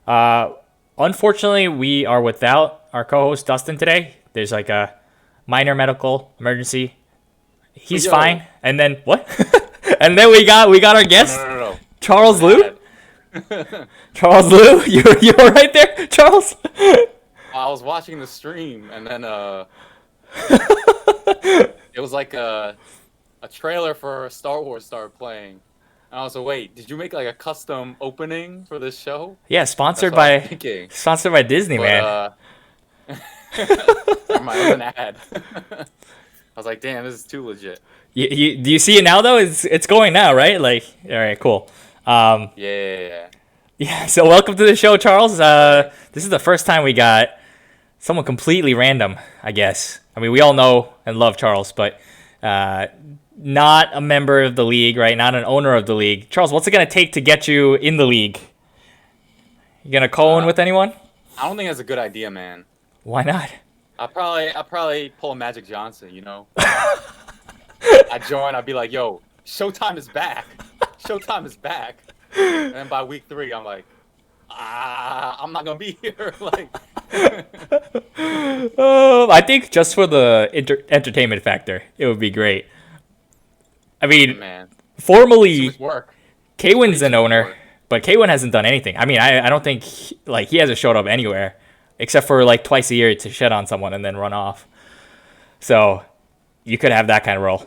Uh, Unfortunately, we are without our co-host Dustin today. There's like a minor medical emergency. But He's yo, fine. And then what? And then we got our no, no, guest, no, no. Charles Liu. Bad. I Charles Liu, you're right there, Charles. was watching the stream, and then it was like a trailer for Star Wars started playing. And I was like, wait, did you make like a custom opening for this show? Yeah, That's what I was thinking. sponsored by Disney, But man. never mind, it was an ad. I was like, damn, this is too legit. Do you see it now though? It's going now, right? Like, all right, cool. Um, Yeah. yeah. So welcome to the show, Charles. This is the first time we got someone completely random, I guess. I mean, we all know and love Charles, but not a member of the league, right? Not an owner of the league. Charles, what's it gonna take to get you in the league? You gonna co-own with anyone? I don't think that's a good idea, man. Why not? I'll probably pull a Magic Johnson, you know? I join, I'd be like, yo, Showtime is back. Showtime is back. And then by week 3, I'm like, I'm not gonna be here. Like, I think just for the entertainment factor, it would be great. I mean, man, too formally, much work. Kwin's Way an too much owner, work. but Kwin hasn't done anything. I mean, I don't think he hasn't showed up anywhere except for like twice a year to shit on someone and then run off. So you could have that kind of role.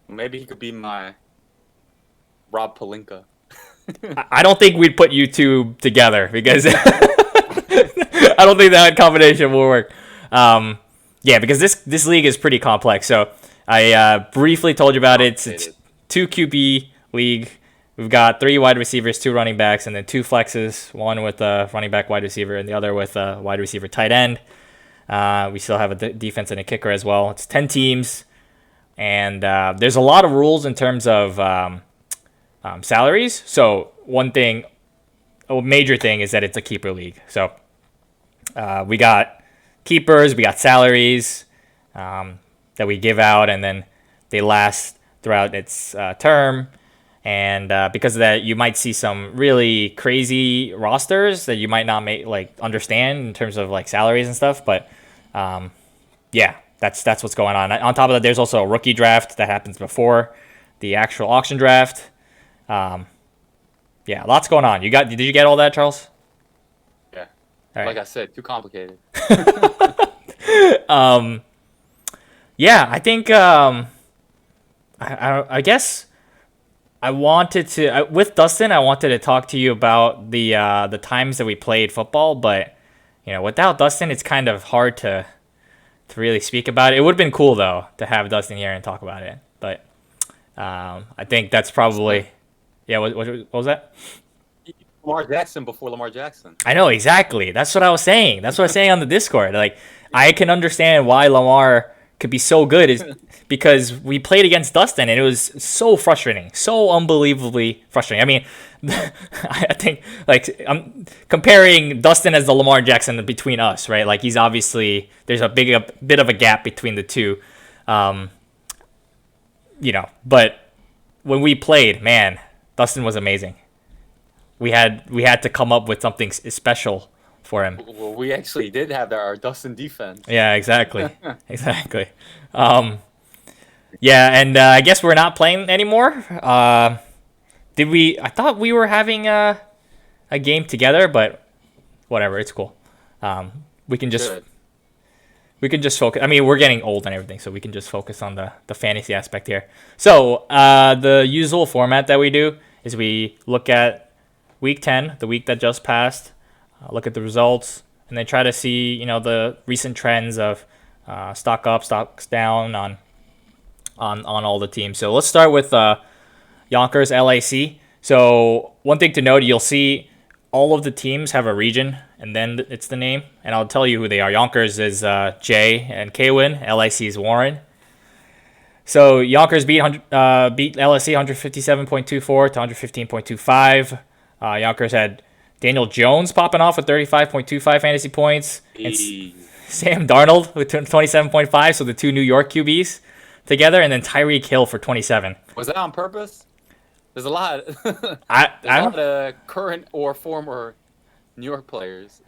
Maybe he could be my Rob Palinka. I don't think we'd put you two together because I don't think that combination will work. Yeah, because this league is pretty complex. So I briefly told you about it. It's Complicated. 2 QB league. We've got 3 wide receivers, 2 running backs, and then 2 flexes. One with a running back wide receiver, and the other with a wide receiver tight end. We still have a defense and a kicker as well. It's 10 teams, and there's a lot of rules in terms of salaries. So a major thing is that it's a keeper league. So we got keepers, we got salaries that we give out, and then they last throughout its term. And because of that, you might see some really crazy rosters that you might not understand in terms of like salaries and stuff. But yeah, that's what's going on. On top of that, there's also a rookie draft that happens before the actual auction draft. Yeah, lots going on. Did you get all that, Charles? Yeah. All right. Like I said, too complicated. Yeah, I think I guess I wanted to with Dustin. I wanted to talk to you about the times that we played football, but without Dustin, it's kind of hard to really speak about it. It would have been cool though to have Dustin here and talk about it, but I think that's probably yeah. What was that? Lamar Jackson before Lamar Jackson. I know exactly. That's what I was saying. That's what I was saying on the Discord. Like, I can understand why Lamar could be so good is because we played against Dustin and it was so frustrating, so unbelievably frustrating. I mean, I think like I'm comparing Dustin as the Lamar Jackson between us, right? Like he's obviously there's a bit of a gap between the two, But when we played, man, Dustin was amazing. We had to come up with something special for him. Well, we actually did have our Dustin defense. Yeah, exactly. Exactly. Yeah, and I guess we're not playing anymore. Did we? I thought we were having a game together, but whatever. It's cool. We can just Good. focus. I mean, we're getting old and everything, so we can just focus on the fantasy aspect here. So the usual format that we do is we look at week 10, the week that just passed, look at the results, and then try to see the recent trends of stock up, stocks down on all the teams. So let's start with Yonkers LAC. So one thing to note, you'll see all of the teams have a region, and then it's the name, and I'll tell you who they are. Yonkers is Jay and Kwin. LAC is Warren. So Yonkers beat LSC 157.24 to 115.25. Yonkers had Daniel Jones popping off with 35.25 fantasy points. And Sam Darnold with 27.5, so the 2 New York QBs together, and then Tyreek Hill for 27. Was that on purpose? There's a lot. I There's a don't lot of current or former New York players.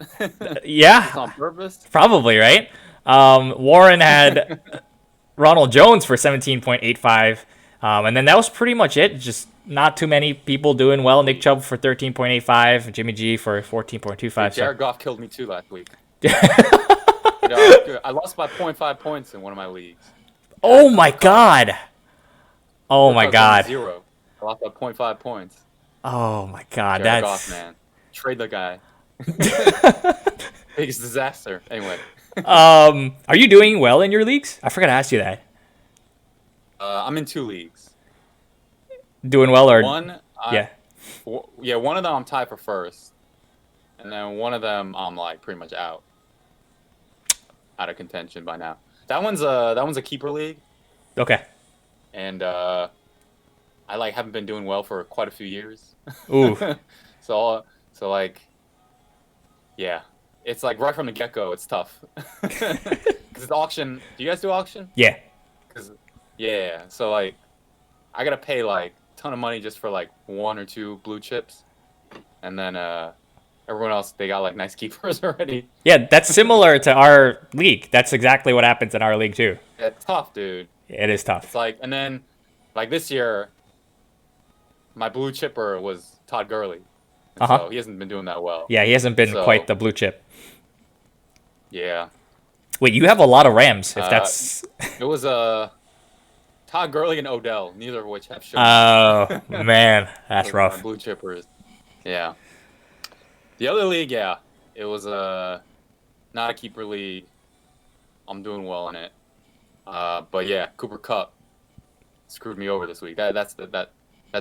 Yeah, It's on purpose. probably, right? Warren had Ronald Jones for 17.85. And then that was pretty much it. Just not too many people doing well. Nick Chubb for 13.85, Jimmy G for 14.25. Dude, So Jared Goff killed me too last week. You know, I lost by 0.5 points in one of my leagues. oh my god. Oh my Cooper Kupp god. 0. I lost by 0.5 points. Oh my god. Jared That's Goff, man. Trade the guy. Biggest disaster. Anyway. Are you doing well in your leagues? I forgot to ask you that. I'm in 2 leagues. Doing well or One, yeah. one of them I'm tied for first, and then one of them I'm like pretty much out of contention by now. That one's a keeper league, Okay. and I like haven't been doing well for quite a few years. Ooh. so like, yeah, it's like right from the get go, it's tough. Because it's auction. Do you guys do auction? Yeah. Yeah. So like, I gotta pay like a ton of money just for like 1 or 2 blue chips, and then everyone else they got like nice keepers already. Yeah, that's similar to our league. That's exactly what happens in our league too. Yeah, it's tough, dude. It is tough. It's like, and then like this year, my blue chipper was Todd Gurley. So he hasn't been doing that well. Yeah, he hasn't been So- quite the blue chip. Yeah. Wait, you have a lot of Rams. If that's It was Todd Gurley and Odell, neither of which have shown. oh man, that's My rough. blue chippers. Yeah. The other league, yeah, it was not a keeper league. I'm doing well in it. But yeah, Cooper Kupp screwed me over this week. That's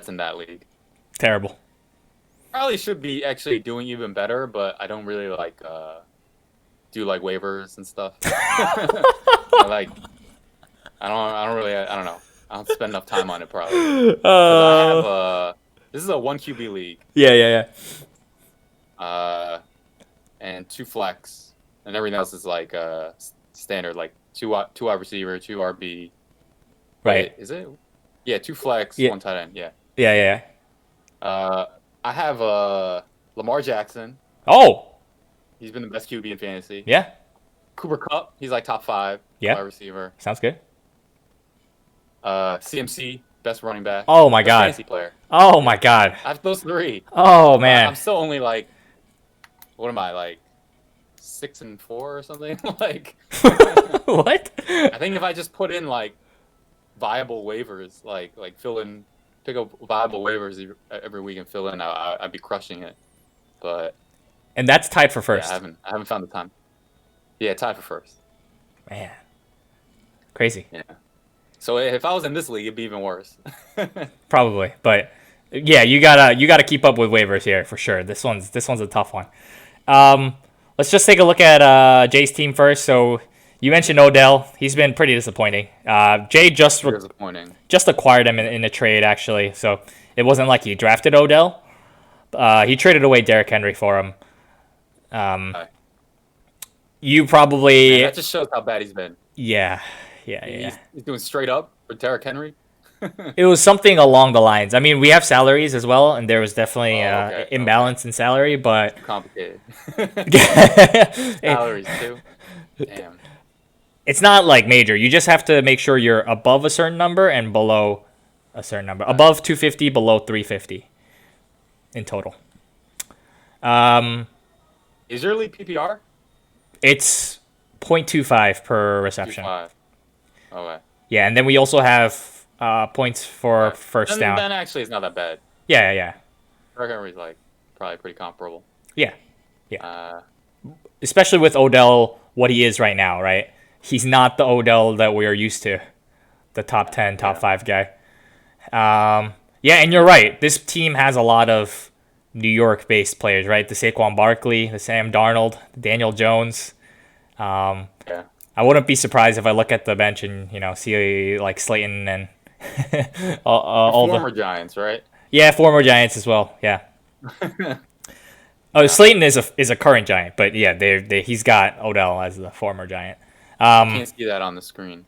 in that league. Terrible. Probably should be actually doing even better, but I don't really like do like waivers and stuff. I don't know. I don't spend enough time on it probably. 'Cause I have this is a 1 QB league. Yeah. And 2 flex, and everything else is like standard, like 2 wide receiver, 2 RB. Right. Wait, is it? Yeah, 2 flex, Yeah. 1 tight end. Yeah. Yeah. I have Lamar Jackson. Oh, He's been the best QB in fantasy. yeah. Cooper Kupp, he's like top 5 Yeah. wide receiver. Sounds good. CMC, best running back. Oh my best god. fantasy player. Oh my god. I have those 3. Oh man. I'm still only like, what am I like, 6-4 or something? Like, What? I think if I just put in like viable waivers, like pick up viable waivers every week and fill in, I'd be crushing it. But And that's tied for yeah, first. I haven't found the time. Yeah, tied for first. Man. Crazy. Yeah. So if I was in this league, it'd be even worse. Probably. But yeah, you gotta keep up with waivers here for sure. This one's a tough one. Let's just take a look at Jay's team first. So you mentioned Odell. He's been pretty disappointing. Jay just Disappointing. acquired him in a trade actually. So it wasn't like he drafted Odell. He traded away Derrick Henry for him. You probably Man, that just shows how bad he's been. yeah. He's doing straight up with Derrick Henry. It was something along the lines. I mean, we have salaries as well, and there was definitely Okay. imbalance in salary, but Complicated. it- Salaries too. Damn. it's not like major. You just have to make sure you're above a certain number and below a certain number. Above 250, below 350 in total. Is your league PPR? It's 0.25 per reception. 2.5. Okay. Yeah, and then we also have points for first Then, down. then actually, it's not that bad. Yeah. Derrick Henry's like probably pretty comparable. Yeah. Especially Especially with Odell, what he is right now, right? He's not the Odell that we are used to, the top 10, top 5 guy. Yeah, and you're right. This team has a lot of New York-based players, right? The Saquon Barkley, the Sam Darnold, Daniel Jones. Yeah. I wouldn't be surprised if I look at the bench and see like Slayton and all Former the Giants, right? former Giants as well. Yeah. Oh, Slayton is a current Giant, but yeah, he's got Odell as the former Giant. Can't see that on the screen.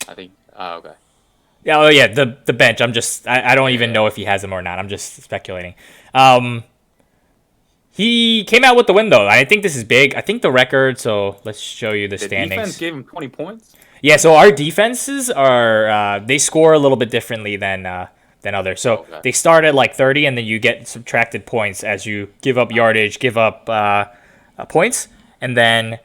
I think. Oh, okay. Yeah, the bench. I don't even know if he has him or not. I'm just speculating. He came out with the win, though. I think this is big. I think the record, so let's show you the standings. Defense gave him 20 points? Yeah, so our defenses are, they score a little bit differently than others. So they start at like 30, and then you get subtracted points as you give up yardage, give up points. And then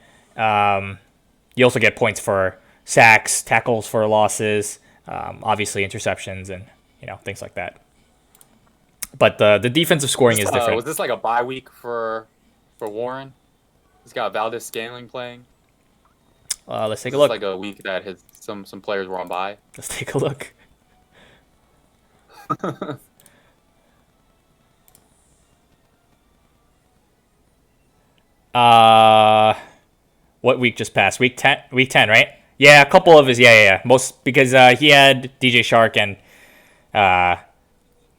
you also get points for sacks, tackles for losses, obviously interceptions, and things like that. But the defensive scoring is different. Was this like a bye week for Warren? He's got Valdez-Scantling playing. Let's take a look. It's like a week that some players were on bye. Let's take a look. What week just passed? Week 10, right? Yeah, a couple of his, yeah. Most, because he had DJ Shark and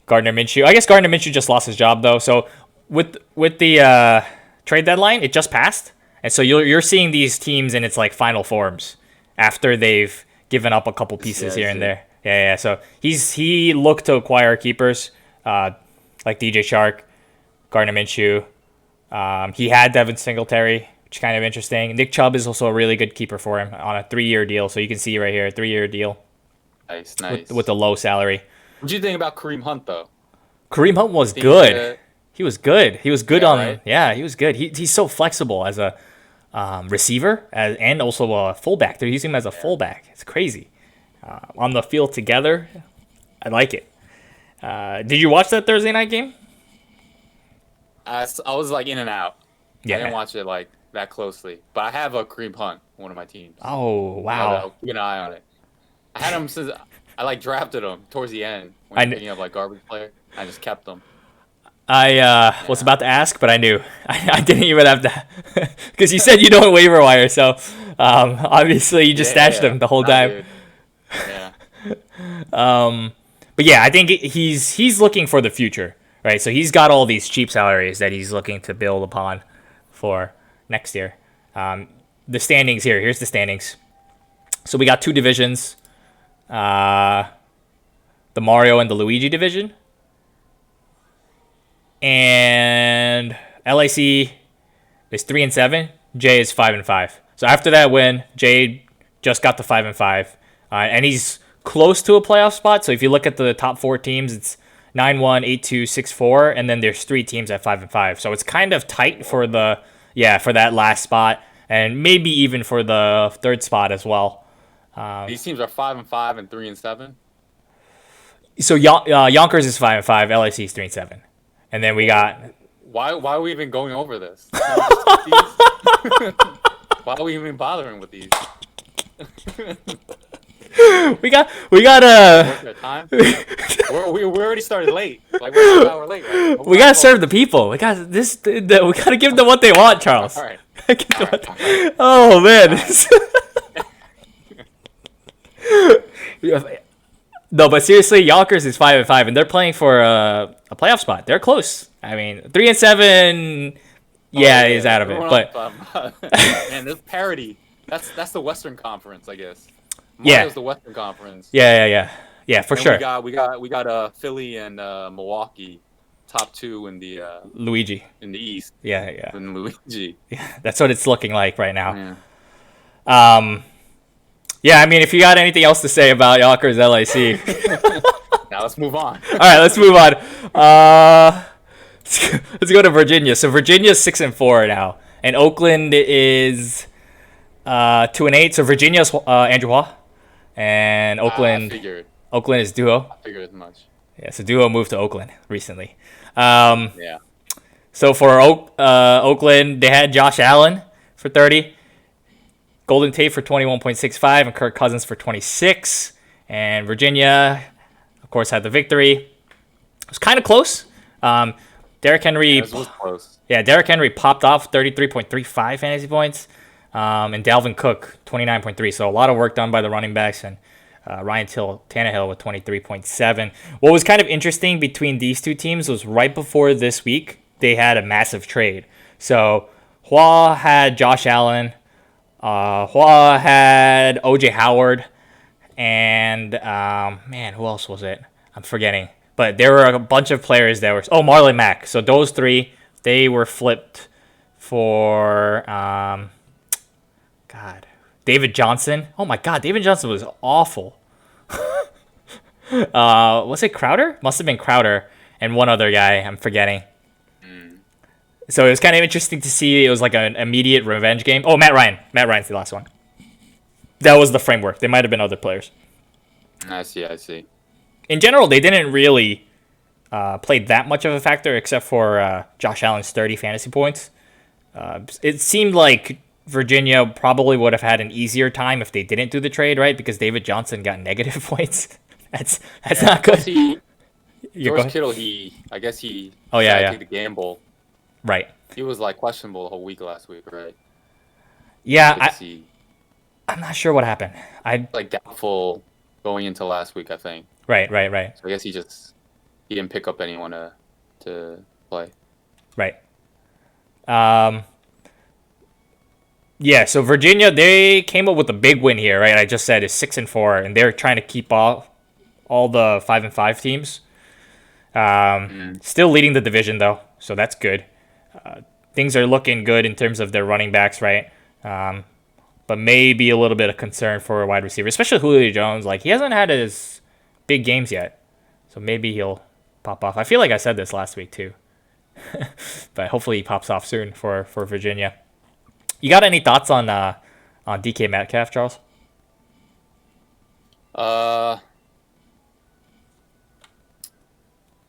Gardner Minshew. I guess Gardner Minshew just lost his job, though. So with the trade deadline, it just passed. And so you're seeing these teams in its like final forms after they've given up a couple pieces here and there. Yeah. So he looked to acquire keepers like DJ Shark, Gardner Minshew. He had Devin Singletary, which is kind of interesting. Nick Chubb is also a really good keeper for him on a 3-year deal. So you can see right here, 3-year deal. Nice. With the low salary. What do you think about Kareem Hunt, though? Kareem Hunt was good. He was good. He was good right? Yeah, he was good. He's so flexible as a receiver and also a fullback. They're using him as a fullback. It's crazy. On the field together, I like it. Did you watch that Thursday night game? I was like in and out. Yeah. I didn't watch it like that closely, but I have a Kareem Hunt, one of my teams. Oh, wow. I'll keep an eye on it. I had him since I like drafted him towards the end when I'm picking up like garbage player. I just kept them. I was about to ask, but I knew I didn't even have to because you said you don't waiver wire, so obviously you just stashed him the whole time. Dude. Yeah. But yeah, I think he's looking for the future, right? So he's got all these cheap salaries that he's looking to build upon for next year. The standings here. Here's the standings. So we got 2 divisions, the Mario and the Luigi division. And LAC is 3-7. Jay is 5-5. So after that win, Jay just got to 5-5, and he's close to a playoff spot. So if you look at the top 4 teams, it's 9-1, 8-2, 6-4, and then there's 3 teams at 5-5. So it's kind of tight for for that last spot, and maybe even for the 3rd spot as well. These teams are 5-5 and 3-7. So Yonkers is 5-5, LAC is 3-7. And then we got. Why are we even going over this? Why are we even bothering with these? we got time. we already started late. Like we're an hour late. Right? We gotta serve the people. We got this. We gotta give them what they want, Charles. All right. Oh man. No, but seriously, Yonkers is 5-5, and they're playing for a playoff spot. They're close. I mean, 3-7. Yeah, he's out of it. But man, there's parity. That's the Western Conference, I guess. Mario's the Western Conference. Yeah, for and sure. We got Philly and Milwaukee, top 2 in the Luigi in the East. Yeah. In Luigi. Yeah, that's what it's looking like right now. Yeah. Yeah, I mean, if you got anything else to say about Yonkers LAC. Now let's move on. All right, let's move on. Let's go to Virginia. So Virginia's 6-4 now, and Oakland is 2-8. So Virginia's Andrew Hua, and Oakland is Duo. I figured as much. Yeah, so Duo moved to Oakland recently. Yeah. So for Oakland, they had Josh Allen for 30. Golden Tate for 21.65 and Kirk Cousins for 26. And Virginia, of course, had the victory. It was kind of close. Derrick Henry. It was close. Yeah, Derrick Henry popped off 33.35 fantasy points. And Dalvin Cook, 29.3. So a lot of work done by the running backs. And Ryan Tannehill with 23.7. What was kind of interesting between these two teams was right before this week, they had a massive trade. So Hua had Josh Allen. Hua had OJ Howard, and who else was it? I'm forgetting. But there were a bunch of players that were Marlon Mack. So those 3 They were flipped for David Johnson. Oh my God, David Johnson was awful. Was it Crowder? Must have been Crowder and one other guy. I'm forgetting. So it was kind of interesting to see. It was like an immediate revenge game. Oh, Matt Ryan. Matt Ryan's the last one. That was the framework. There might have been other players. I see. In general, they didn't really play that much of a factor except for Josh Allen's 30 fantasy points. It seemed like Virginia probably would have had an easier time if they didn't do the trade, right? Because David Johnson got negative points. That's not good. George Kittle, I guess he took the gamble. Right. He was like questionable the whole week last week, right? Yeah, I'm not sure what happened. Like doubtful going into last week, I think. Right. So I guess he didn't pick up anyone to play. Right. Yeah, so Virginia, they came up with a big win here, right? I just said it's 6-4, and they're trying to keep all the 5-5 teams. Still leading the division though, so that's good. Things are looking good in terms of their running backs, right? But maybe a little bit of concern for a wide receiver, especially Julio Jones. Like, he hasn't had his big games yet, so maybe he'll pop off. I feel like I said this last week too, but hopefully he pops off soon for Virginia. You got any thoughts on DK Metcalf, Charles?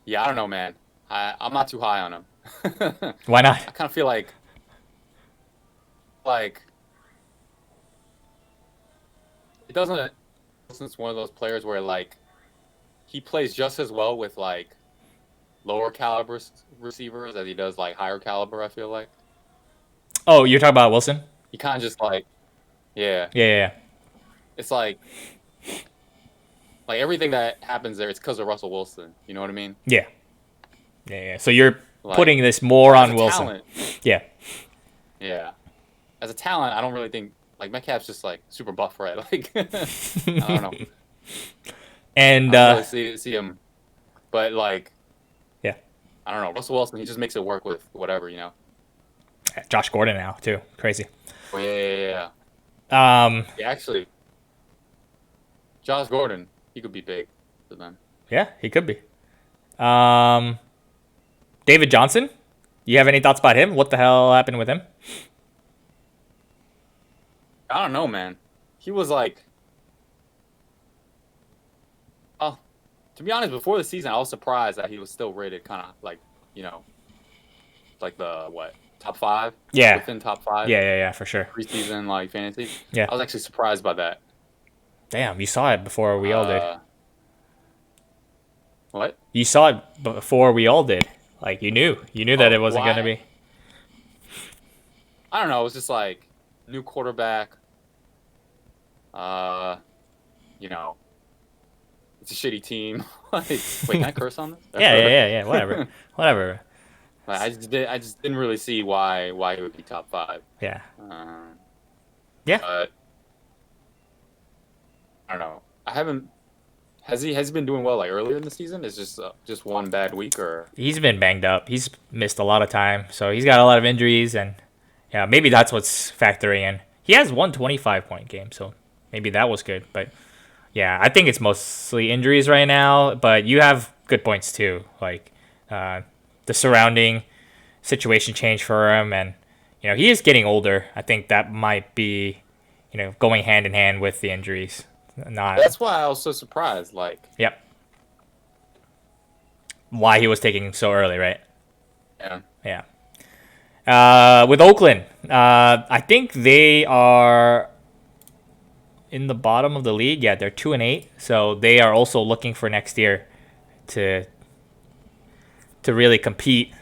Yeah, I don't know, man. I'm not too high on him. Why not? I kind of feel like it doesn't. It's one of those players where like he plays just as well with like lower caliber receivers as he does like higher caliber. I feel like. Oh, you're talking about Wilson? He kind of just like, yeah. It's like everything that happens there, it's because of Russell Wilson. You know what I mean? Yeah. So you're putting this more on Wilson. Talent, yeah. As a talent, I don't really think like Metcalf's just like super buff, right? Like I don't know. And I don't really see him, but like, yeah, I don't know. Russell Wilson, he just makes it work with whatever, you know. Josh Gordon now too, crazy. Oh, yeah. Yeah, actually, Josh Gordon, he could be big for them. Yeah, he could be. David Johnson, you have any thoughts about him? What the hell happened with him? I don't know, man. He was like, to be honest, before the season, I was surprised that he was still rated kind of like, you know, like the top 5? Yeah, within top 5. Yeah, for sure. Preseason like fantasy. Yeah, I was actually surprised by that. Damn, you saw it before we all did. What? You saw it before we all did. Like you knew that it wasn't gonna be. I don't know. It was just like new quarterback. You know, it's a shitty team. Like, wait, can I curse on this? Yeah. Whatever. Like, I just didn't really see why he would be top 5. Yeah. Yeah. But I don't know. I haven't. Has he been doing well like earlier in the season? Is just one bad week or? He's been banged up. He's missed a lot of time, so he's got a lot of injuries, and yeah, maybe that's what's factoring in. He has one 25-point game, so maybe that was good. But yeah, I think it's mostly injuries right now. But you have good points too, like the surrounding situation changed for him, and you know he is getting older. I think that might be, you know, going hand in hand with the injuries. That's why I was so surprised. Like, yep. Why he was taking so early, right? Yeah. With Oakland, I think they are in the bottom of the league. Yeah, they're 2-8, so they are also looking for next year to really compete.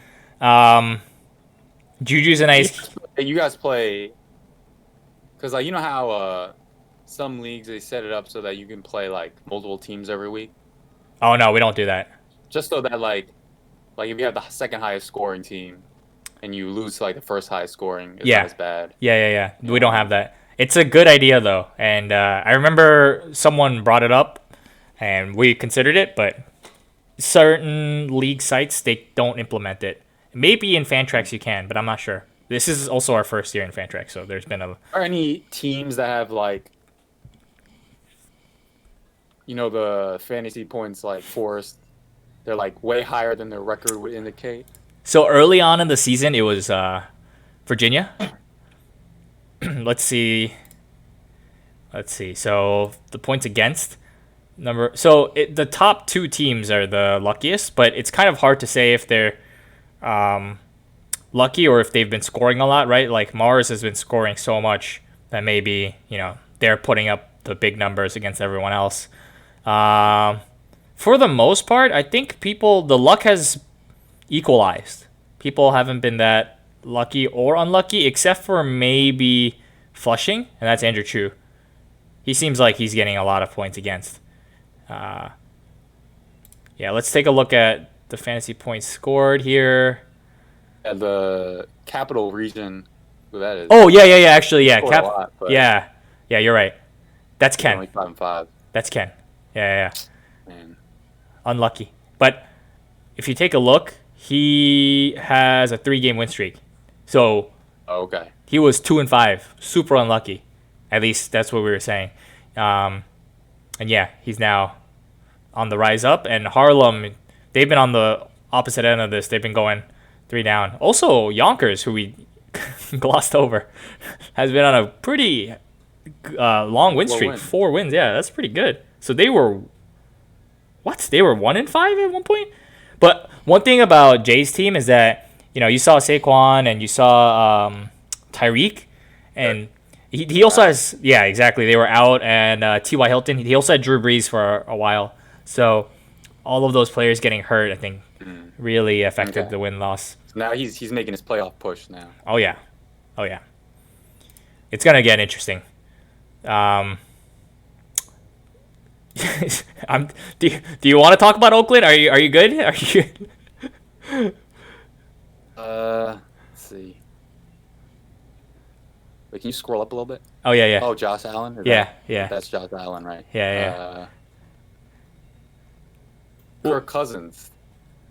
Juju's a nice. You guys play, because like you know how some leagues they set it up so that you can play like multiple teams every week. Oh no, we don't do that. Just so that like if you have the second highest scoring team and you lose to like the first highest scoring, it's not as bad. Yeah. We don't have that. It's a good idea though, and I remember someone brought it up, and we considered it, but certain league sites they don't implement it. Maybe in Fantrax you can, but I'm not sure. This is also our first year in Fantrax, so there's been a. Are any teams that have like, the fantasy points like Forest? They're like way higher than their record would indicate. So early on in the season, it was Virginia. Let's see. So the points against number. So the top 2 teams are the luckiest, but it's kind of hard to say if they're lucky or if they've been scoring a lot, right? Like Mars has been scoring so much that maybe they're putting up the big numbers against everyone else. For the most part, I think the luck has equalized. People haven't been that lucky or unlucky, except for maybe Flushing, and that's Andrew Chu. He seems like he's getting a lot of points against. Yeah, let's take a look at the fantasy points scored here. The capital region, who that is. Oh, yeah. Actually, yeah. A lot, yeah, you're right. That's Ken. Only 5-5. That's Ken. Yeah. Man. Unlucky. But if you take a look, he has a 3-game win streak. So okay. He was 2-5. Super unlucky. At least that's what we were saying. And yeah, he's now on the rise up. And Harlem, they've been on the opposite end of this. They've been going 3 down. Also, Yonkers, who we glossed over, has been on a pretty long win streak. 4 wins. Yeah, that's pretty good. So they were... What? They were 1-5 at one point? But one thing about Jay's team is that, you saw Saquon and you saw Tyreek. And he also has... Yeah, exactly. They were out. And T.Y. Hilton. He also had Drew Brees for a while. So all of those players getting hurt, I think, really affected the win-loss. So now he's making his playoff push now. Oh, yeah. It's going to get interesting. Do you want to talk about Oakland? Are you good? Are you? Let's see. Wait, can you scroll up a little bit? Oh yeah. Oh, Josh Allen. Yeah. That's Josh Allen, right? Yeah. Kirk Cousins,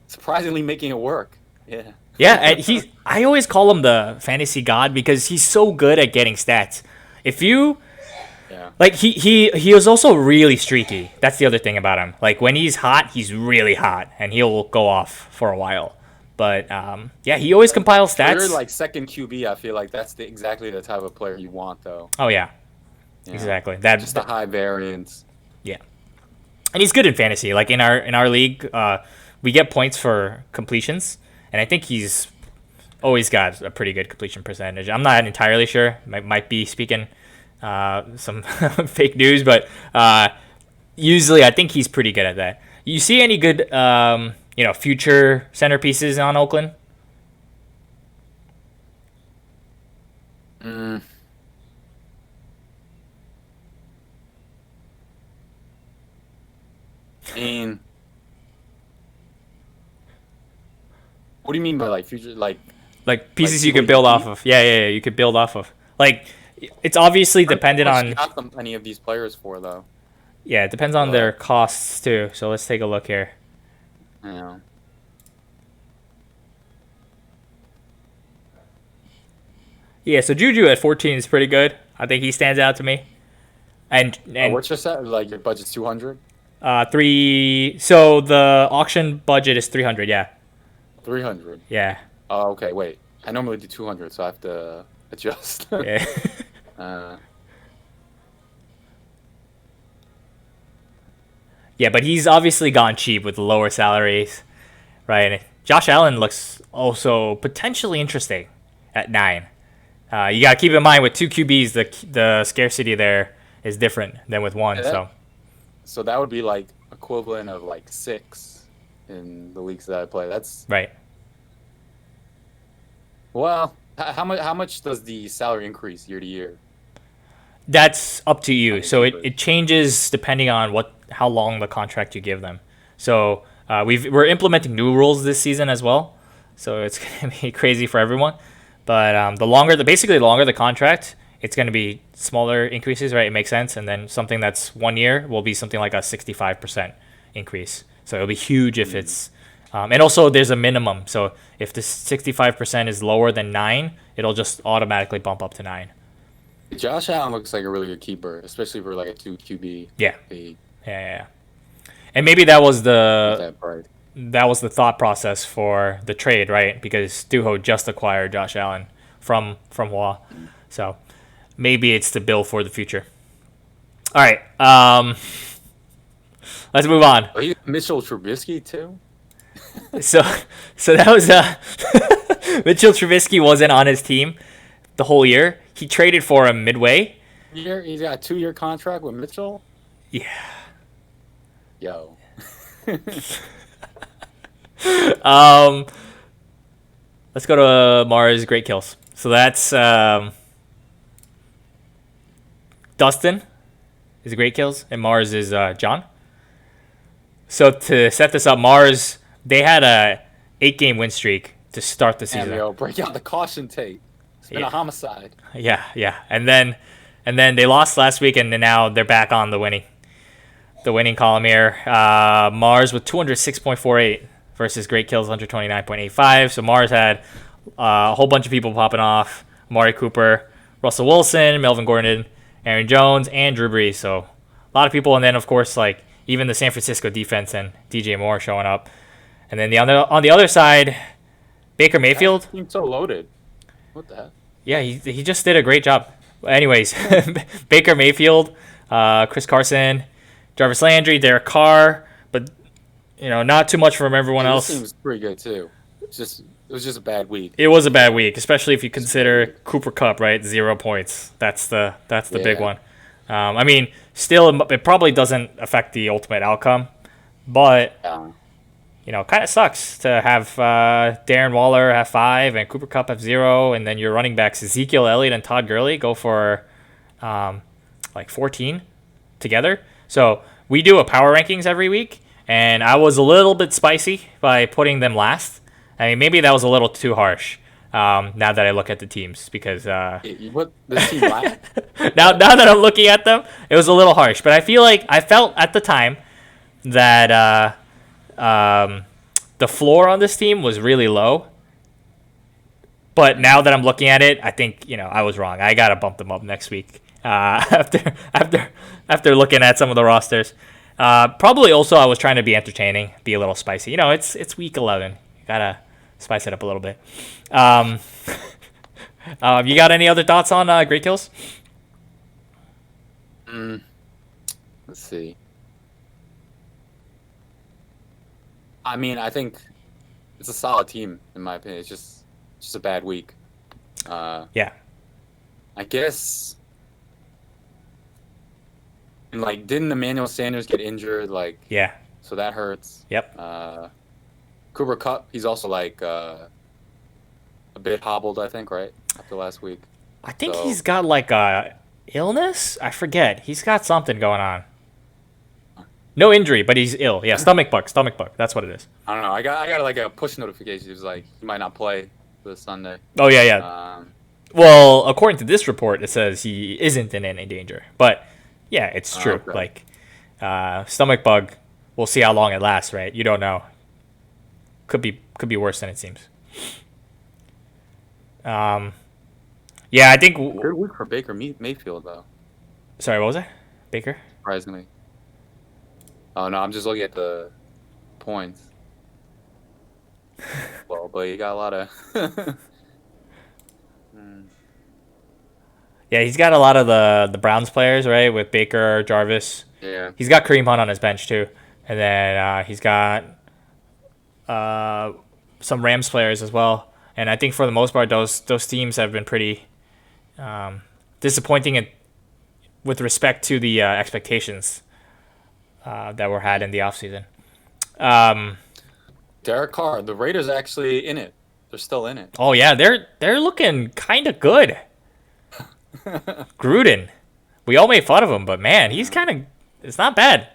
surprisingly making it work. Yeah. Yeah, and I always call him the fantasy god because he's so good at getting stats. If you. Yeah. Like he was also really streaky. That's the other thing about him. Like when he's hot, he's really hot, and he'll go off for a while. But yeah, he always compiles stats. You're like second QB. I feel like that's exactly the type of player you want, though. Oh yeah, exactly. That's just a high variance. Yeah, and he's good in fantasy. Like in our league, we get points for completions, and I think he's always got a pretty good completion percentage. I'm not entirely sure. Might be speaking. Some fake news, but usually I think he's pretty good at that. You see any good, future centerpieces on Oakland? I mean, what do you mean by like future, like pieces you could build off of? Yeah, you could build off of. Like, it's obviously dependent on. Got any of these players for though? Yeah, it depends on their costs too. So let's take a look here. Yeah. Yeah, so Juju at 14 is pretty good. I think he stands out to me. And what's your set? Like your budget's 200? 3. So the auction budget is 300. Yeah. 300. Yeah. Oh, okay. Wait, I normally do 200, so I have to adjust. Yeah. Yeah, but he's obviously gone cheap with lower salaries, right? Josh Allen looks also potentially interesting at 9. You got to keep in mind with 2 QBs, the scarcity there is different than with 1. So that would be like equivalent of like 6 in the leagues that I play. That's right. Well, how much does the salary increase year to year? That's up to you. So it changes depending on how long the contract you give them. So we're implementing new rules this season as well. So it's gonna be crazy for everyone. But the longer the contract, it's gonna be smaller increases, right? It makes sense. And then something that's 1 year will be something like a 65% increase. So it'll be huge if it's And also, there's a minimum. So if the 65% is lower than 9, it'll just automatically bump up to 9. Josh Allen looks like a really good keeper, especially for like a 2 QB. Yeah. league. Yeah. And maybe that was With the that price. thought process for the trade, right? Because Duho just acquired Josh Allen from WA. So maybe it's the bill for the future. All right. Let's move on. Oh, Mitchell Trubisky too. So that was Mitchell Trubisky wasn't on his team the whole year. He traded for him midway. He's got a 2-year contract with Mitchell. Yeah. Yo. Let's go to Mars Great Kills. So that's Dustin is Great Kills, and Mars is John. So to set this up, Mars, they had a 8-game win streak to start the season. And yo, break out the caution tape. It's been a homicide. Yeah. And then they lost last week, and then now they're back on the winning column here. Mars with 206.48 versus Great Kills 129.85. So Mars had a whole bunch of people popping off: Amari Cooper, Russell Wilson, Melvin Gordon, Aaron Jones, and Drew Brees. So a lot of people, and then of course like even the San Francisco defense and DJ Moore showing up. And then on the other side, Baker Mayfield. That team's so loaded. What the heck? Yeah, he just did a great job. Anyways, Baker Mayfield, Chris Carson, Jarvis Landry, Derek Carr, but not too much from everyone else. This team was pretty good too. It was just a bad week. It was a bad week, especially if you consider Cooper Kupp, right? 0 points. That's the big one. I mean, still, it probably doesn't affect the ultimate outcome, but kind of sucks to have Darren Waller have 5 and Cooper Kupp have 0, and then your running backs Ezekiel Elliott and Todd Gurley go for 14 together. So we do a power rankings every week, and I was a little bit spicy by putting them last. I mean, maybe that was a little too harsh. Now that I look at the teams, because what the team last? now that I'm looking at them, it was a little harsh. But I felt at the time that the floor on this team was really low. But now that I'm looking at it, I think I was wrong. I gotta bump them up next week after looking at some of the rosters. Probably also I was trying to be entertaining, be a little spicy. It's week 11. You gotta spice it up a little bit. You got any other thoughts on Great Kills? Let's see. I mean, I think it's a solid team in my opinion. It's just a bad week. Yeah. I guess. And didn't Emmanuel Sanders get injured? Yeah. So that hurts. Yep. Cooper Kupp, he's also a bit hobbled, I think, right? After last week. I think he's got a illness. I forget. He's got something going on. No injury, but he's ill. Yeah, stomach bug. That's what it is. I don't know. I got a push notification. It was he might not play for this Sunday. Oh yeah. Well, according to this report, it says he isn't in any danger. But yeah, it's true. Okay. Stomach bug. We'll see how long it lasts, right? You don't know. Could be worse than it seems. Yeah, I think. Good week for Baker Mayfield, though. Sorry, what was it? Baker? Surprisingly. Oh no, I'm just looking at the points. Well, but you got a lot of. Yeah, he's got a lot of the Browns players, right? With Baker, Jarvis. Yeah. He's got Kareem Hunt on his bench too, and then he's got some Rams players as well. And I think for the most part, those teams have been pretty disappointing with respect to the expectations that were had in the offseason. Derek Carr, the Raiders are actually in it. They're still in it. Oh yeah, they're looking kind of good. Gruden, we all made fun of him, but man, it's not bad.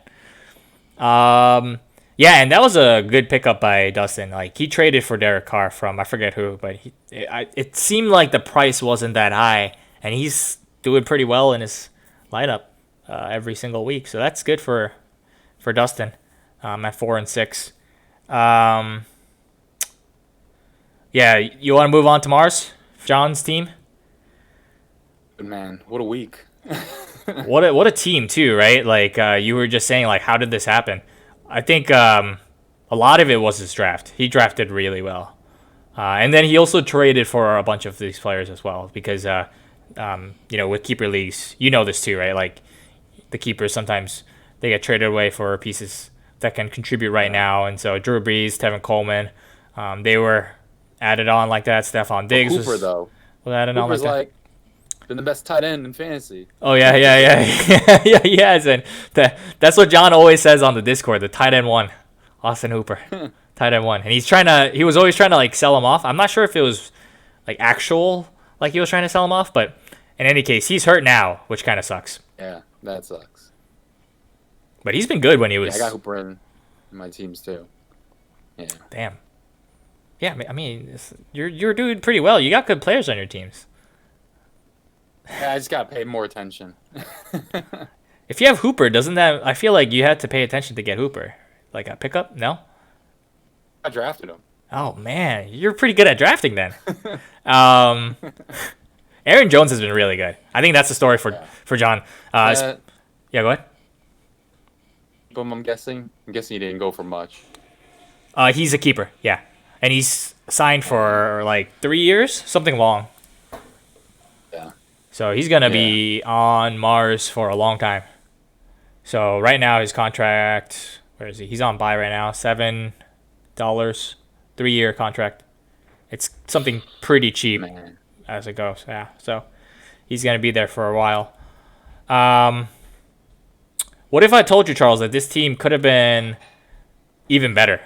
Yeah, and that was a good pickup by Dustin. He traded for Derek Carr from I forget who, but it seemed like the price wasn't that high, and he's doing pretty well in his lineup every single week. So that's good for Dustin at 4-6. Yeah, you want to move on to Mars, John's team? But man, what a week. What a team too, right? Like you were just saying, like how did this happen? I think a lot of it was his draft. He drafted really well, and then he also traded for a bunch of these players as well because with keeper leagues, you know this too, right? Like the keepers sometimes they get traded away for pieces that can contribute right now, and so Drew Brees, Tevin Coleman, they were added on like that. Stephon Diggs Cooper though. was added on like Cooper's that. like been the best tight end in fantasy. Oh yeah, yeah, he has, and that's what John always says on the Discord. The tight end one, Austin Hooper, tight end one, and he was always trying to like sell him off. I'm not sure if it was like actual, like he was trying to sell him off, but in any case, he's hurt now, which kind of sucks. Yeah, that sucks. But he's been good when he was. Yeah, I got Hooper in my teams too. Yeah. Damn. Yeah, I mean, you're doing pretty well. You got good players on your teams. Yeah, I just gotta pay more attention. If you have Hooper, doesn't that? I feel like you had to pay attention to get Hooper, like a pickup. No. I drafted him. Oh man, you're pretty good at drafting then. Aaron Jones has been really good. I think that's the story for John. Yeah, go ahead. But I'm guessing he didn't go for much. He's a keeper, yeah, and he's signed for like 3 years, something long. Yeah. So he's gonna be on Mars for a long time. So right now his contract, where is he? He's on buy right now, $7, 3-year contract. It's something pretty cheap as it goes. Yeah, so he's gonna be there for a while. What if I told you, Charles, that this team could have been even better?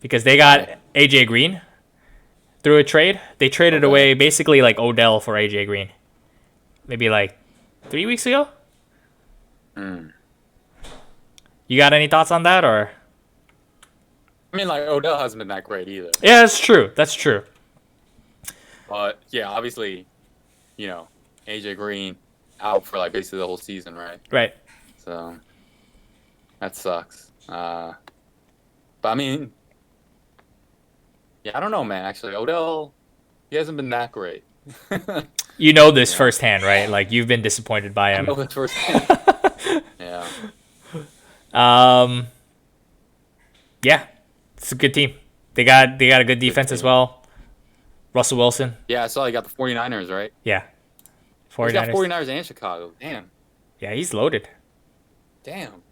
Because they got AJ Green through a trade. They traded away basically like Odell for AJ Green. Maybe like 3 weeks ago? You got any thoughts on that, or? I mean, like, Odell hasn't been that great either. Yeah, that's true. That's true. But, yeah, obviously, AJ Green out for, like, basically the whole season, right? Right. So, that sucks. But, I mean, yeah, I don't know, man, actually. Odell, he hasn't been that great. You know this firsthand, right? Like, you've been disappointed by him. I know this firsthand. Yeah. Yeah, it's a good team. They got a good defense as well. Russell Wilson. Yeah, I saw he got the 49ers, right? Yeah. 49ers. He's got 49ers and Chicago. Damn. Yeah, he's loaded. Damn.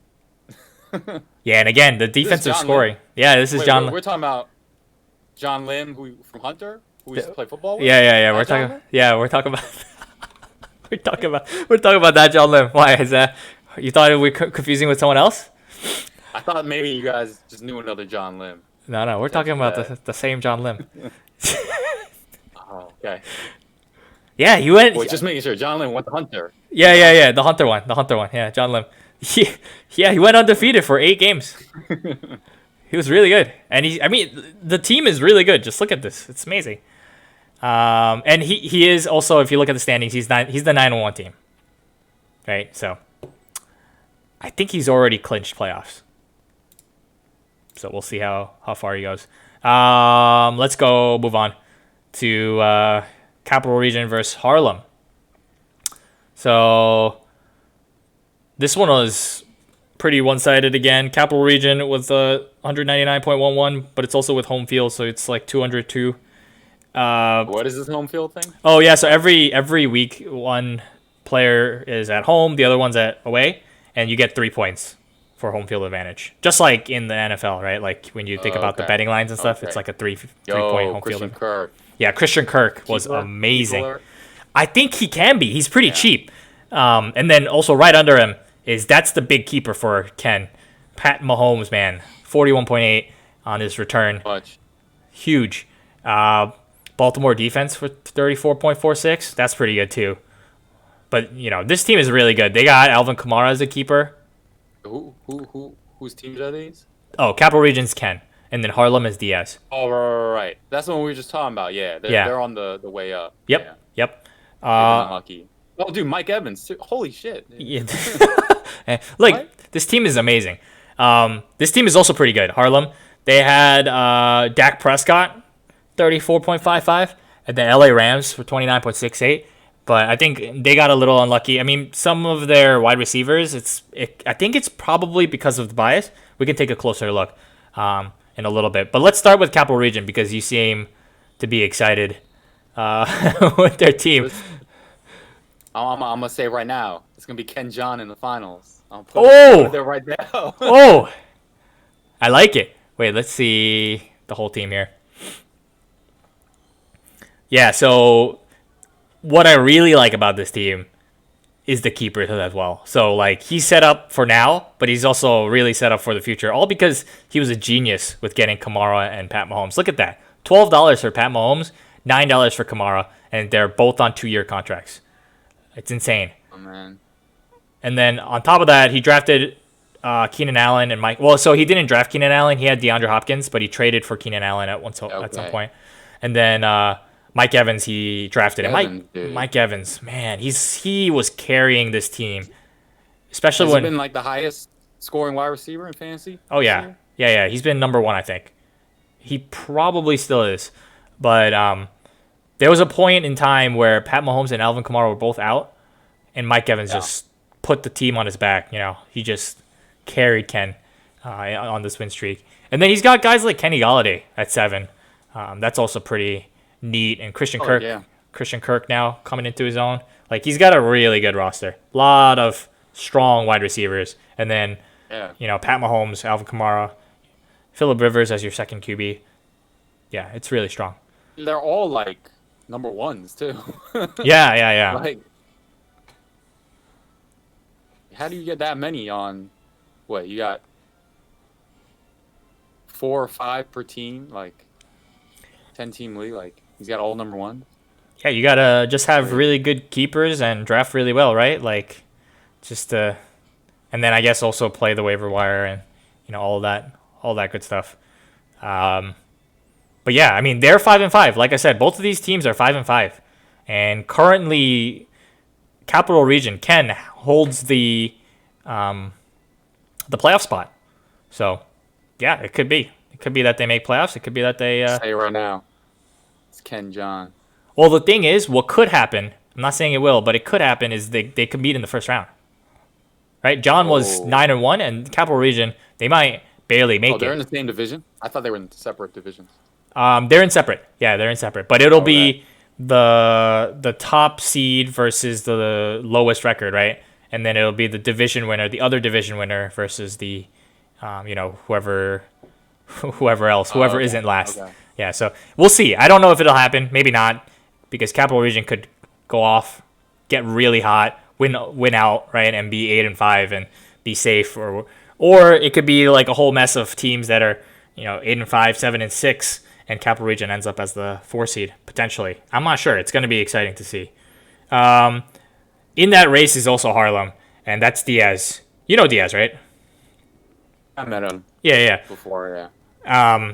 Yeah, and again, the defensive scoring. Lim. Yeah, this is John Lim. We're talking about John Lim, who from Hunter, who used to play football with? Yeah. We're talking about we're talking about that John Lim. Why is that? You thought we were confusing with someone else? I thought maybe you guys just knew another John Lim. No, we're talking about the same John Lim. Oh, okay. Yeah, he went. Well, just making sure. John Lim went to Hunter. Yeah. The Hunter one. Yeah, John Lim. He went undefeated for 8 games. He was really good, and the team is really good. Just look at this; it's amazing. And he is also, if you look at the standings, he's the 9-1 team, right? So, I think he's already clinched playoffs. So we'll see how far he goes. Let's move on to Capital Region versus Harlem. So this one was pretty one-sided again. Capital Region with 199.11, but it's also with home field, so it's like 202. What is this home field thing? Oh yeah, so every week one player is at home, the other one's at away, and you get 3 points for home field advantage. Just like in the NFL, right? Like when you think about the betting lines and stuff, it's like a 3-point home Christian field. Kirk. Yeah, Christian Kirk was amazing. I think he can be. He's pretty cheap. And then also right under him that's the big keeper for Ken. Pat Mahomes, man. 41.8 on his return. Much. Huge. Baltimore defense for 34.46. That's pretty good too. But, this team is really good. They got Alvin Kamara as a keeper. Whose teams are these? Oh, Capital Region's Ken. And then Harlem is Diaz. Oh, right. That's the one we were just talking about. Yeah, they're on the way up. Yep. Lucky. Oh, dude, Mike Evans. Holy shit. Yeah. This team is amazing. This team is also pretty good. Harlem. They had Dak Prescott 34.55, and the LA Rams for 29.68. But I think they got a little unlucky. I mean, some of their wide receivers, I think it's probably because of the bias. We can take a closer look in a little bit. But let's start with Capital Region because you seem to be excited with their team. I'm gonna say right now, it's gonna be Ken John in the finals. Put it there right now. Oh, I like it. Wait, let's see the whole team here. Yeah, so what I really like about this team is the keepers as well. So, like, he's set up for now, but he's also really set up for the future, all because he was a genius with getting Kamara and Pat Mahomes. Look at that. $12 for Pat Mahomes, $9 for Kamara, and they're both on 2-year contracts. It's insane. Oh, man. And then on top of that, he drafted Keenan Allen and Mike. Well, so he didn't draft Keenan Allen. He had DeAndre Hopkins, but he traded for Keenan Allen at some point. And then Mike Evans, he drafted him. Mike Evans, man, he was carrying this team, especially Has he been like the highest scoring wide receiver in fantasy? Oh yeah, yeah. He's been number 1, I think. He probably still is, but there was a point in time where Pat Mahomes and Alvin Kamara were both out, and Mike Evans just put the team on his back. You know, he just carried Ken on this win streak. And then he's got guys like Kenny Golladay at 7. That's also pretty neat. And Christian Kirk now coming into his own. Like, he's got a really good roster. A lot of strong wide receivers. And then, Pat Mahomes, Alvin Kamara, Phillip Rivers as your second QB. Yeah, it's really strong. They're all like number 1s too. Yeah. Like, how do you get that many on? What, you got 4 or 5 per team, like 10-team league. Like, he's got all number 1. Yeah, you gotta just have really good keepers and draft really well, right? Like, and then I guess also play the waiver wire and all that good stuff. But yeah, I mean, they're 5-5. Like I said, both of these teams are 5-5, and currently, Capital Region Ken holds the playoff spot. So, yeah, it could be. It could be that they make playoffs. It could be that they. Say right now, it's Ken John. Well, the thing is, what could happen? I'm not saying it will, but it could happen is they could meet in the first round. Right? John was 9-1, and Capital Region they might barely make it. They're in the same division. I thought they were in separate divisions. They're in separate. Yeah, they're in separate. But it'll be the top seed versus the lowest record, right? And then it'll be the division winner, the other division winner versus the, whoever isn't last. Okay. Yeah, so we'll see. I don't know if it'll happen. Maybe not, because Capital Region could go off, get really hot, win out, right, and be 8-5 and be safe, or it could be like a whole mess of teams that are 8-5, 7-6. And Capital Region ends up as the 4 seed, potentially. I'm not sure. It's going to be exciting to see. In that race is also Harlem, and that's Diaz. You know Diaz, right? I met him. Yeah. Before, yeah.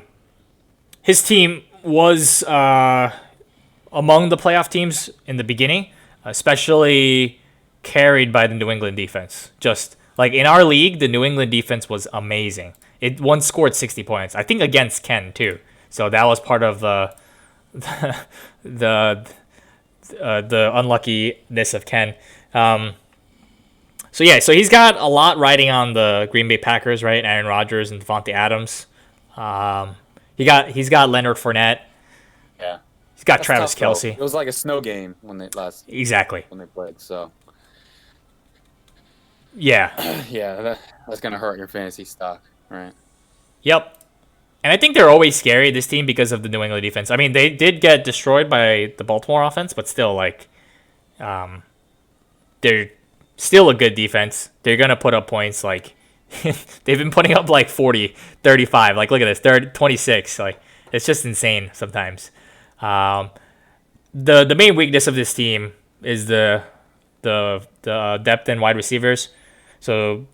His team was among the playoff teams in the beginning, especially carried by the New England defense. Just like in our league, the New England defense was amazing. It once scored 60 points, I think, against Ken too. So that was part of the unluckiness of Ken. So he's got a lot riding on the Green Bay Packers, right? Aaron Rodgers and Devontae Adams. He's got Leonard Fournette. Yeah. He's got Travis Kelce. It was like a snow game when they played. So. Yeah. Yeah, that's gonna hurt your fantasy stock, right? Yep. And I think they're always scary, this team, because of the New England defense. I mean, they did get destroyed by the Baltimore offense, but still, like, they're still a good defense. They're going to put up points. Like, they've been putting up, like, 40, 35. Like, look at this. They're 26. Like, it's just insane sometimes. The main weakness of this team is the depth in wide receivers. So,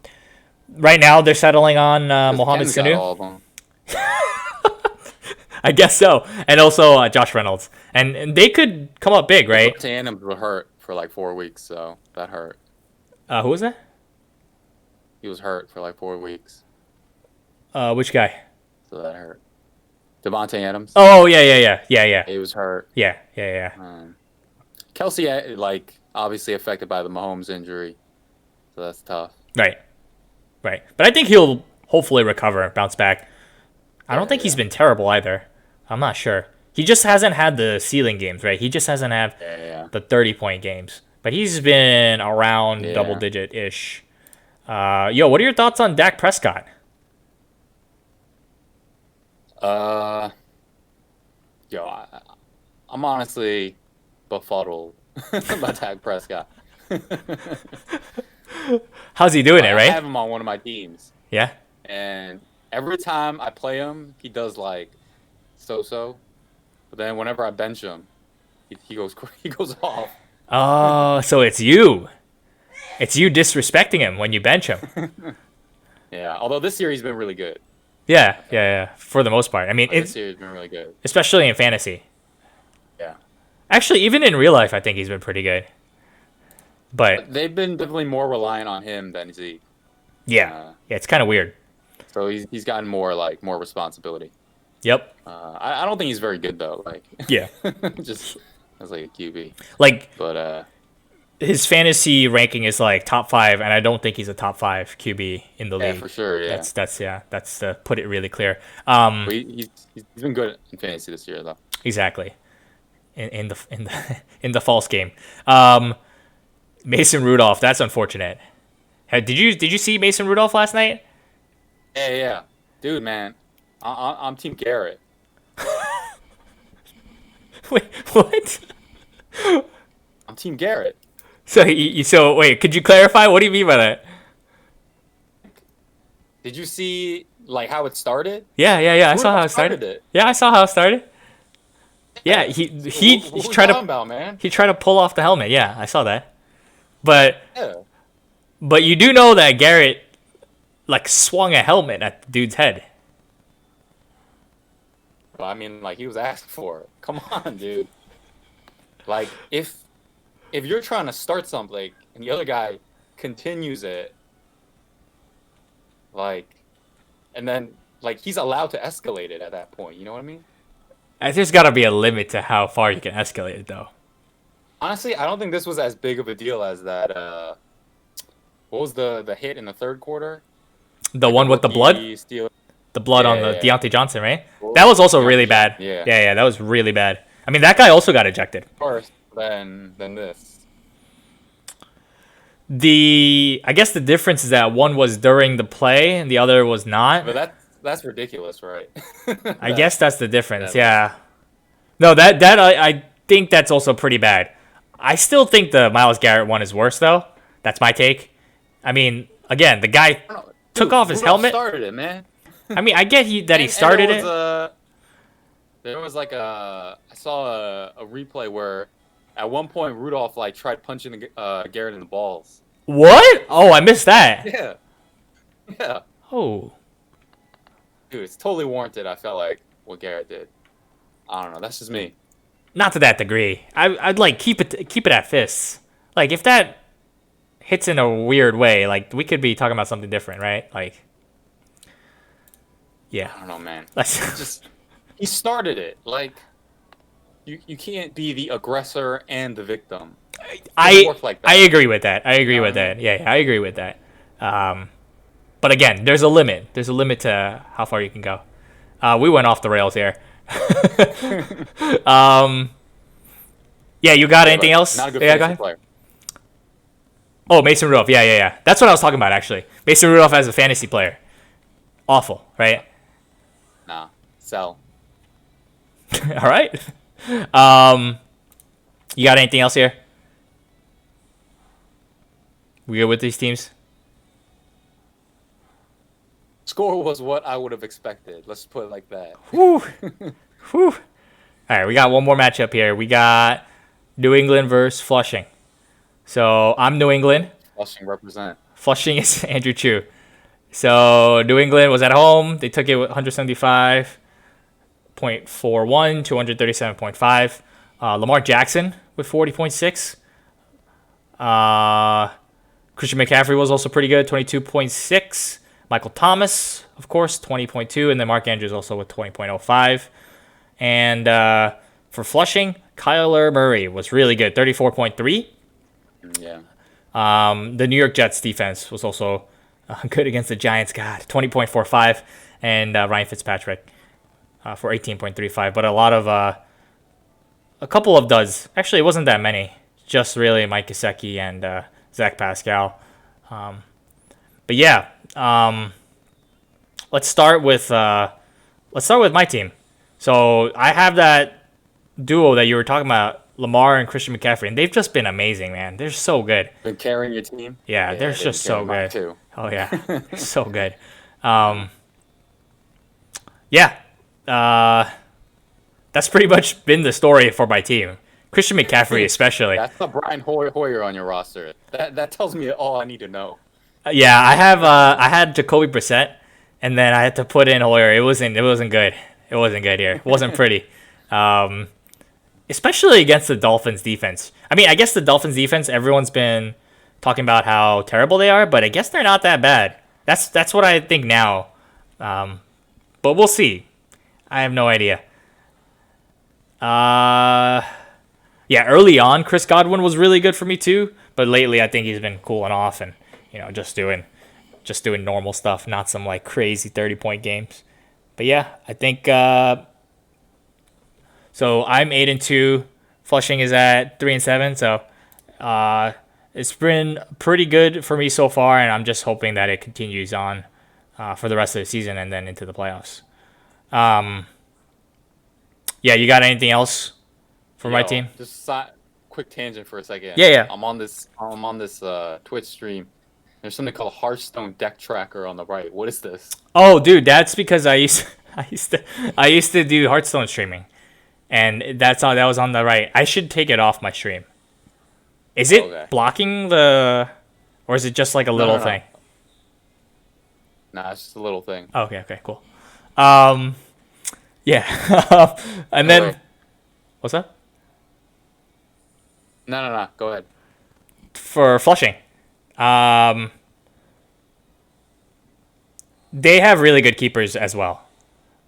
right now, they're settling on Mohamed Sanu. I guess so. And also Josh Reynolds. And they could come up big, right? Tandem was hurt for like 4 weeks, so that hurt. Who was that? He was hurt for like 4 weeks. Which guy? So that hurt. Devontae Adams. Oh, yeah. He was hurt. Yeah. Kelsey, obviously affected by the Mahomes injury, so that's tough. Right. But I think he'll hopefully recover and bounce back. I don't think he's been terrible either. I'm not sure. He just hasn't had the ceiling games, right? He just hasn't had the 30-point games. But he's been around double-digit-ish. What are your thoughts on Dak Prescott? I'm honestly befuddled by Dak Prescott. How's he doing it, right? I have him on one of my teams. Yeah? And every time I play him, he does so-so. But then whenever I bench him, he goes off. Oh, so it's you. It's you disrespecting him when you bench him. Yeah, although this series has been really good. Yeah. For the most part. I mean, this series has been really good. Especially in fantasy. Yeah. Actually, even in real life, I think he's been pretty good. But they've been definitely more reliant on him than Zeke. Yeah, it's kind of weird. So he's gotten more responsibility. Yep. I don't think he's very good though. Just as a QB. But his fantasy ranking is top 5, and I don't think he's a top 5 QB in the league. Yeah, for sure. Yeah. That's to put it really clear. He's been good in fantasy this year though. Exactly. In the false game. Mason Rudolph, that's unfortunate. Did you see Mason Rudolph last night? Yeah. Dude, man. I'm Team Garrett. Wait, what? I'm Team Garrett. So wait, could you clarify? What do you mean by that? Did you see how it started? Yeah. I saw how it started. Yeah, I saw how it started. Yeah, he tried to pull off the helmet. Yeah, I saw that. But you do know that Garrett swung a helmet at the dude's head. Well, I mean, he was asking for it. Come on, dude. If you're trying to start something and the other guy continues it, and then he's allowed to escalate it at that point. You know what I mean? There's got to be a limit to how far you can escalate it, though. Honestly, I don't think this was as big of a deal as that. What was the hit in the third quarter? The one with the blood? The blood on the Deontay Johnson, right? That was also really bad. Yeah, that was really bad. I mean, that guy also got ejected. First, then this. I guess the difference is that one was during the play and the other was not. But that's ridiculous, right? I guess that's the difference. Yeah. No, that I think that's also pretty bad. I still think the Myles Garrett one is worse, though. That's my take. I mean, again, the guy took off his helmet. Started it, man. I mean, I get he started it. There was I saw a replay where at one point Rudolph tried punching Garrett in the balls. What? Oh, I missed that. Yeah. Oh. Dude, it's totally warranted. I felt what Garrett did. I don't know. That's just me. Not to that degree. I'd keep it at fists. If that hits in a weird way, we could be talking about something different, right? Yeah. I don't know, man. He started it. You can't be the aggressor and the victim. I agree with that. Yeah, I agree with that. But again, there's a limit. There's a limit to how far you can go. We went off the rails here. Yeah, you got anything else? Not a good fantasy player. Oh, Mason Rudolph. Yeah. That's what I was talking about, actually. Mason Rudolph as a fantasy player. Awful, right? Nah. Sell. All right. You got anything else here? We good with these teams? Score was what I would have expected. Let's put it like that. Whew. All right, we got one more matchup here. We got New England versus Flushing. So I'm New England. Flushing represent. Flushing is Andrew Chu. So New England was at home. They took it with 175.41 to 137.5. Lamar Jackson with 40.6. Christian McCaffrey was also pretty good, 22.6. Michael Thomas, of course, 20.2, and then Mark Andrews also with 20.05. And for Flushing, Kyler Murray was really good, 34.3. Yeah. The New York Jets defense was also good against the Giants. God, 20.45, and Ryan Fitzpatrick for 18.35. But a couple of duds. Actually, it wasn't that many. Just really Mike Gesicki and Zach Pascal. But yeah, let's start with my team. So I have that duo that you were talking about, Lamar and Christian McCaffrey, and they've just been amazing, man. They're so good. Been carrying your team? Yeah, they're just so good. Too. Oh yeah, so good. Yeah, that's pretty much been the story for my team. Christian McCaffrey, especially. That's the Brian Hoyer on your roster. That tells me all I need to know. Yeah, I had Jacoby Brissett, and then I had to put in Hoyer. It wasn't good. It wasn't good here. It wasn't pretty. Especially against the Dolphins defense. I mean, I guess the Dolphins defense, everyone's been talking about how terrible they are, but I guess they're not that bad. That's what I think now. But we'll see. I have no idea. Yeah, early on, Chris Godwin was really good for me too, but lately I think he's been cooling off and just doing normal stuff, not some like crazy 30-point games. But yeah, I think so. I'm 8-2. Flushing is at 3-7. So it's been pretty good for me so far, and I'm just hoping that it continues on for the rest of the season and then into the playoffs. Yeah, you got anything else for my team? Just quick tangent for a second. Yeah. I'm on this Twitch stream. There's something called Hearthstone Deck Tracker on the right. What is this? Oh, dude, that's because I used to do Hearthstone streaming, and that was on the right. I should take it off my stream. Is it blocking or is it just like a little thing? Nah, it's just a little thing. Okay, cool. Yeah, and then what's up? No. Go ahead. For Flushing, they have really good keepers as well.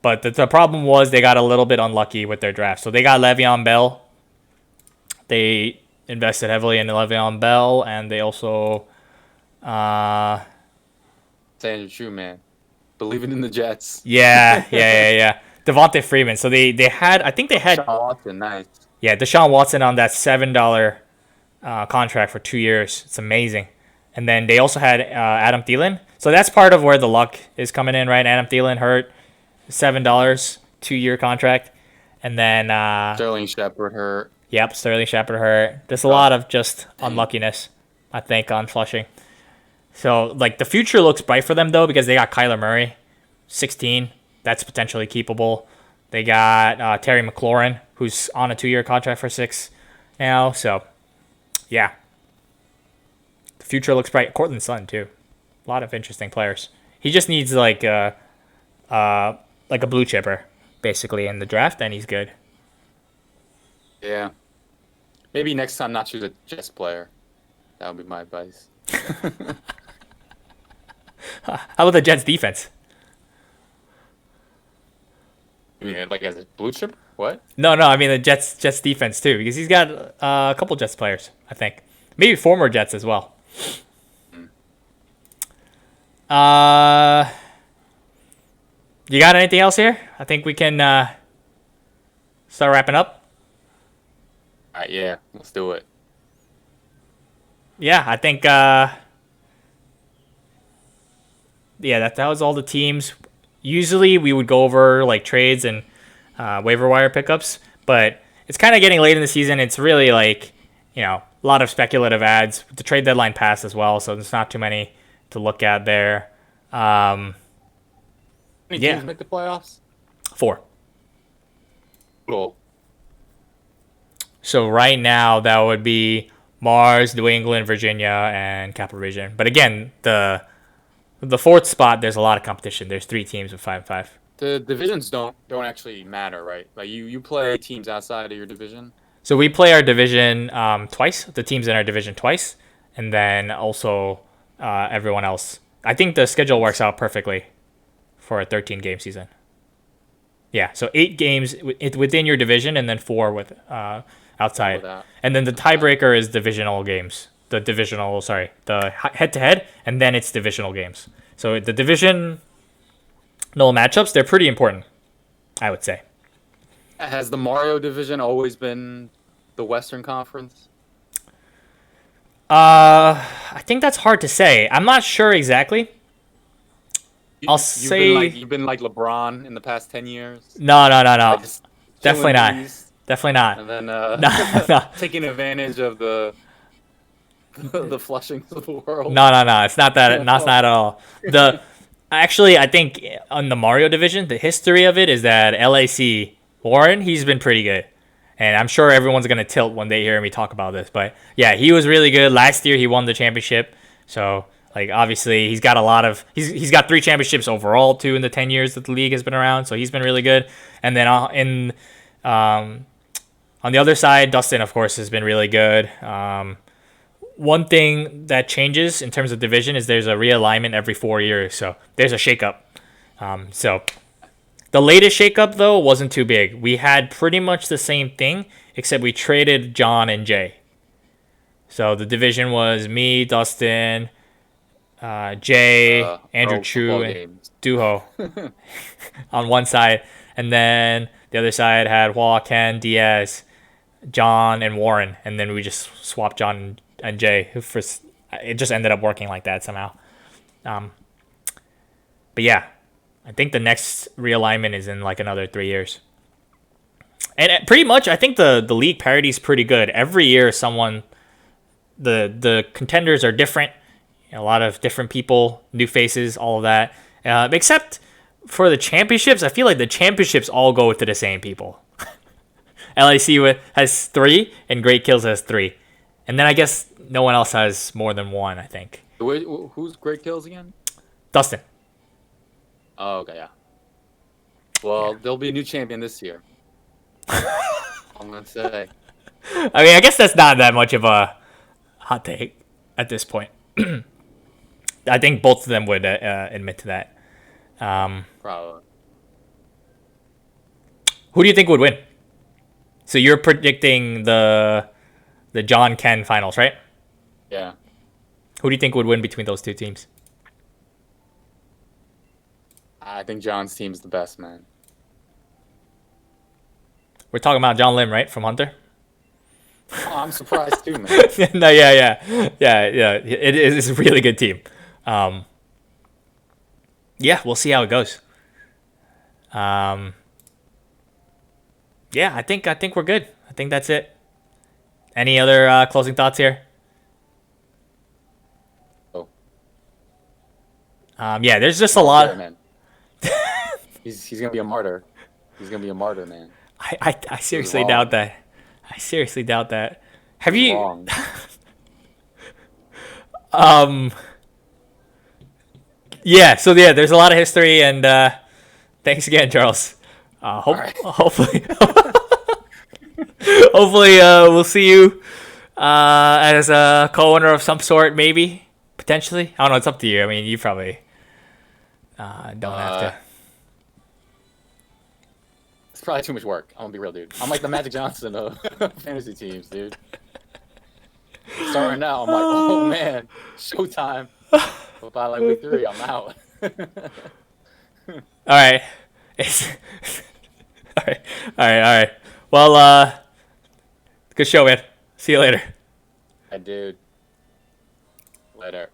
But the problem was they got a little bit unlucky with their draft. So they got Le'Veon Bell. They invested heavily in Le'Veon Bell, and they also saying the truth, man. Believing in the Jets. Yeah. Devontae Freeman. So they had Deshaun Watson, nice. Yeah, Deshaun Watson on that $7 contract for 2 years. It's amazing. And then they also had Adam Thielen. So that's part of where the luck is coming in, right? Adam Thielen hurt, $7, 2-year contract. And then Sterling Shepard hurt. Yep, Sterling Shepard hurt. There's a lot of just unluckiness, I think, on Flushing. So, like, the future looks bright for them, though, because they got Kyler Murray, 16. That's potentially keepable. They got Terry McLaurin, who's on a 2-year contract for 6 now. So, yeah. The future looks bright. Cortland Sutton, too. A lot of interesting players. He just needs, like a blue chipper, basically, in the draft, and he's good. Yeah. Maybe next time not choose a Jets player. That would be my advice. How about the Jets defense? You mean like as a blue chip? What? No, I mean the Jets defense too, because he's got a couple Jets players, I think. Maybe former Jets as well. You got anything else here? I think we can start wrapping up. All right, yeah, let's do it. Yeah, I think that was all the teams. Usually we would go over like trades and waiver wire pickups, but it's kind of getting late in the season. It's really like, a lot of speculative ads. The trade deadline passed as well, so there's not too many to look at there. How many teams make the playoffs? 4. Cool. So right now that would be Mars, New England, Virginia, and Capital Region. But again, the 4th spot, there's a lot of competition. There's 3 teams with 5-5. The divisions don't actually matter, right? Like you play teams outside of your division. So we play our division twice. The teams in our division twice, and then also everyone else I think the schedule works out perfectly for a 13-game season. Yeah, so 8 games within your division, and then 4 with outside, and then the tiebreaker is divisional games. The head-to-head, and then it's divisional games. So the divisional matchups, they're pretty important, I would say. Has the Mario division always been the Western Conference? I think that's hard to say. I'm not sure exactly. You've been like LeBron in the past 10 years. No. Like Definitely not. Definitely not. And then No. taking advantage of the Flushings of the world. No. It's not that. Not at all. Actually, I think on the Mario division, the history of it is that LAC Warren, he's been pretty good. And I'm sure everyone's going to tilt when they hear me talk about this. But yeah, he was really good. Last year, he won the championship. So, like, obviously, he's got he's got 3 championships overall, too, in the 10 years that the league has been around. So he's been really good. And then on the other side, Dustin, of course, has been really good. One thing that changes in terms of division is there's a realignment every 4 years. So there's a shakeup. So the latest shakeup, though, wasn't too big. We had pretty much the same thing, except we traded John and Jay. So the division was me, Dustin, Jay, Andrew Chu, and Duho on one side. And then the other side had Hua, Ken, Diaz, John, and Warren. And then we just swapped John and Jay. It just ended up working like that somehow. But yeah, I think the next realignment is in like another 3 years. And pretty much, I think the league parity is pretty good. Every year, the contenders are different. A lot of different people, new faces, all of that. Except for the championships, I feel like the championships all go to the same people. LAC has 3, and Great Kills has 3. And then I guess no one else has more than 1, I think. Wait, who's Great Kills again? Dustin. Oh, okay, yeah. Well, there'll be a new champion this year. I'm going to say. I mean, I guess that's not that much of a hot take at this point. I think both of them would admit to that. Probably. Who do you think would win? So you're predicting the John Ken finals, right? Yeah. Who do you think would win between those 2 teams? I think John's team's the best, man. We're talking about John Lim, right, from Hunter? Oh, I'm surprised too, man. No, yeah. It is a really good team. Yeah, we'll see how it goes. Yeah, I think we're good. I think that's it. Any other closing thoughts here? Oh. Yeah, there's just a lot. Man. He's gonna be a martyr. He's gonna be a martyr, man. I seriously doubt that. I seriously doubt that. Have you? Wrong. Yeah. So yeah, there's a lot of history, and thanks again, Charles. Hopefully, hopefully, we'll see you as a co-owner of some sort, maybe potentially. I don't know. It's up to you. I mean, you probably don't have to. It's probably too much work. I'm gonna be real, dude. I'm like the Magic Johnson of fantasy teams, dude. Starting now, I'm like, oh man, showtime. But by like week 3, I'm out. All right. All right. Well, good show, man. See you later. Hey, dude. Later.